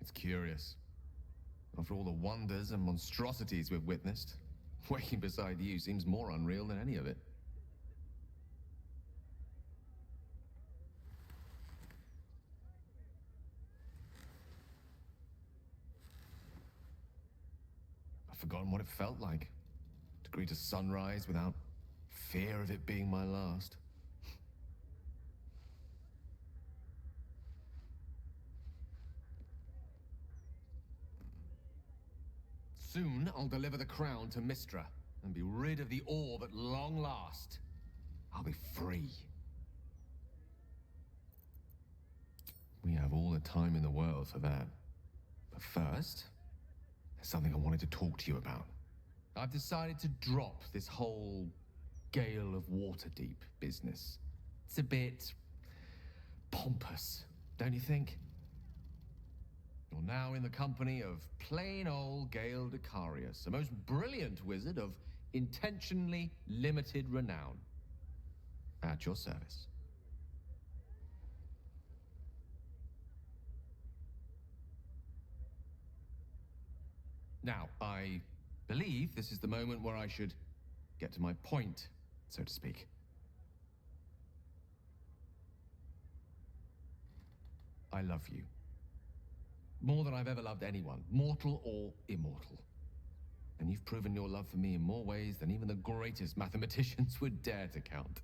It's curious. After all the wonders and monstrosities we've witnessed, waking beside you seems more unreal than any of it. I've forgotten what it felt like to greet a sunrise without fear of it being my last. Soon I'll deliver the crown to Mystra and be rid of the orb at long last. I'll be free. We have all the time in the world for that. But first, there's something I wanted to talk to you about. I've decided to drop this whole Gale of Waterdeep business. It's a bit pompous, don't you think? You're now in the company of plain old Gale Decarius, a most brilliant wizard of intentionally limited renown. At your service. Now, I believe this is the moment where I should get to my point, so to speak. I love you. More than I've ever loved anyone, mortal or immortal. And you've proven your love for me in more ways than even the greatest mathematicians would dare to count.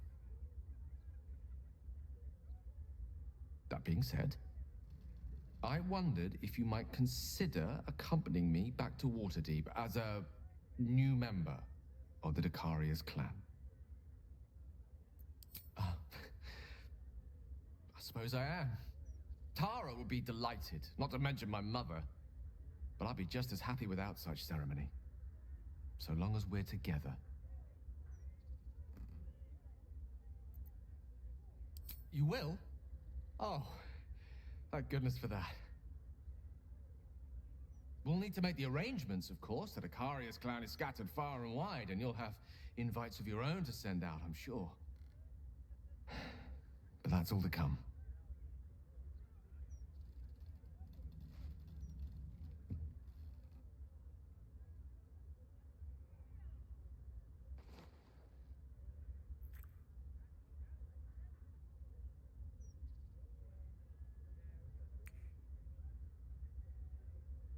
That being said, I wondered if you might consider accompanying me back to Waterdeep as a new member of the Decarius clan. I suppose I am. Tara would be delighted, not to mention my mother. But I'd be just as happy without such ceremony. So long as we're together. You will? Oh, thank goodness for that. We'll need to make the arrangements, of course. The Decarius clan is scattered far and wide, and you'll have invites of your own to send out, I'm sure. But that's all to come.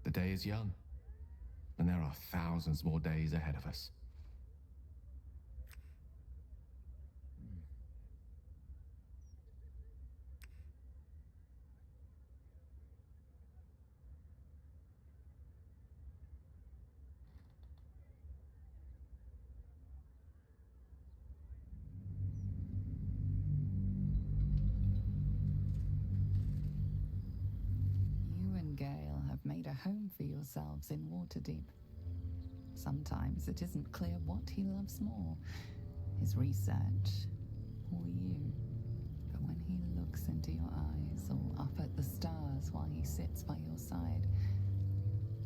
The day is young, and there are thousands more days ahead of us. Gale have made a home for yourselves in Waterdeep. Sometimes it isn't clear what he loves more, his research or you. But when he looks into your eyes or up at the stars while he sits by your side,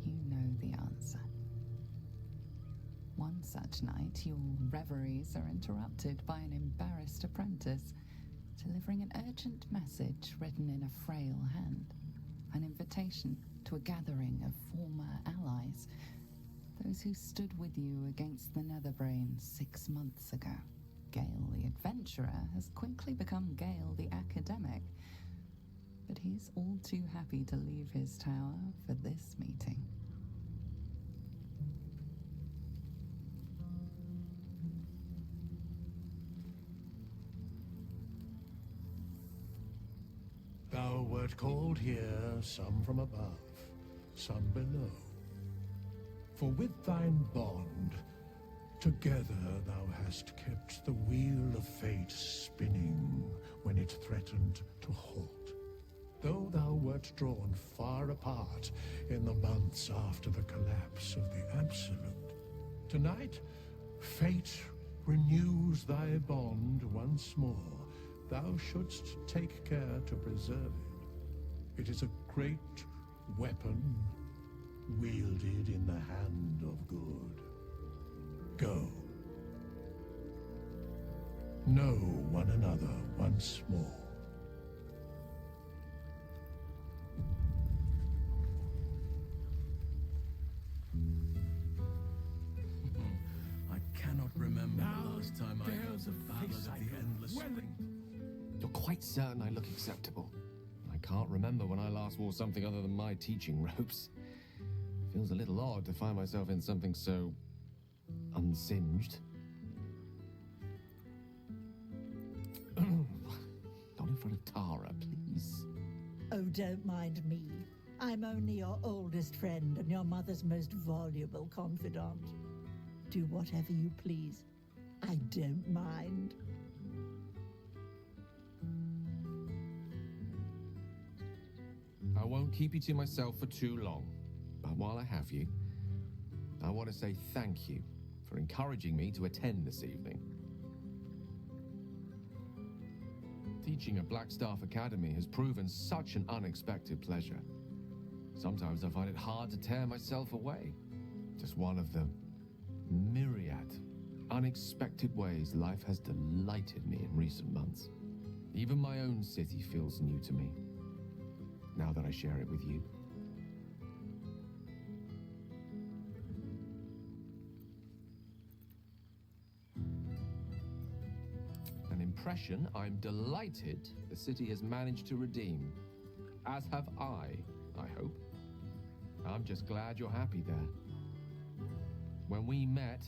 you know the answer. One such night, your reveries are interrupted by an embarrassed apprentice, delivering an urgent message written in a frail hand. An invitation to a gathering of former allies, those who stood with you against the Netherbrain 6 months ago. Gale the adventurer has quickly become Gale the academic, but he's all too happy to leave his tower for this meeting. Thou wert called here, some from above, some below. For with thine bond, together thou hast kept the wheel of fate spinning when it threatened to halt. Though thou wert drawn far apart in the months after the collapse of the Absolute, tonight fate renews thy bond once more. Thou shouldst take care to preserve it. It is a great weapon wielded in the hand of good. Go. Know one another once more. last time I heard the ballad of the endless spring. You're quite certain I look acceptable. I can't remember when I last wore something other than my teaching robes. Feels a little odd to find myself in something so unsinged. Not in front of Tara, please. Oh, don't mind me. I'm only your oldest friend and your mother's most voluble confidant. Do whatever you please. I don't mind. I won't keep you to myself for too long. But while I have you, I want to say thank you for encouraging me to attend this evening. Teaching at Blackstaff Academy has proven such an unexpected pleasure. Sometimes I find it hard to tear myself away. Just one of the myriad unexpected ways life has delighted me in recent months. Even my own city feels new to me, now that I share it with you. An impression I'm delighted the city has managed to redeem, as have I hope. I'm just glad you're happy there. When we met,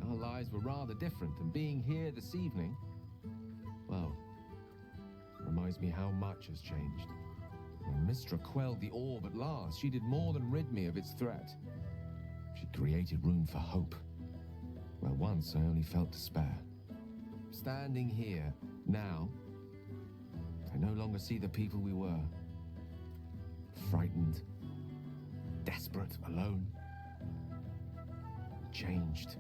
our lives were rather different, and being here this evening, well, reminds me how much has changed. When Mistra quelled the orb at last, she did more than rid me of its threat. She created room for hope, where once I only felt despair. Standing here, now, I no longer see the people we were. Frightened, desperate, alone. Changed.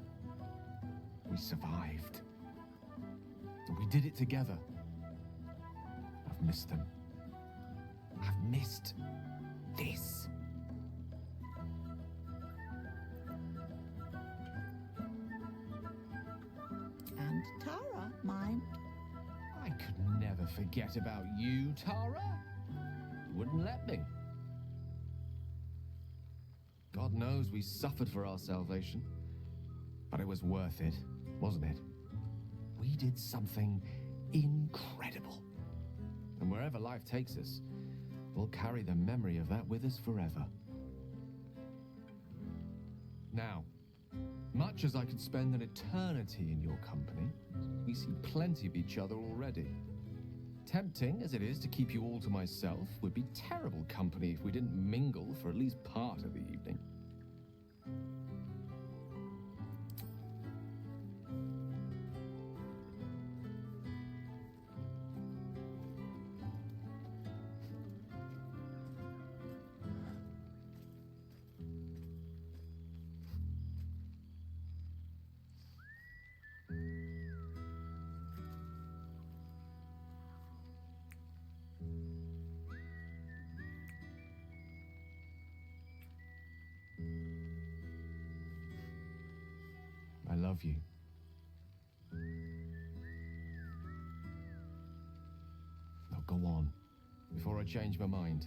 We survived. And we did it together. I've missed them. I've missed this. And Tara, mind? I could never forget about you, Tara. You wouldn't let me. God knows we suffered for our salvation. But it was worth it, wasn't it? We did something incredible. And wherever life takes us, we'll carry the memory of that with us forever. Now, much as I could spend an eternity in your company, we see plenty of each other already. Tempting as it is to keep you all to myself, would be terrible company if we didn't mingle for at least part of the evening. I love you. Now go on, before I change my mind.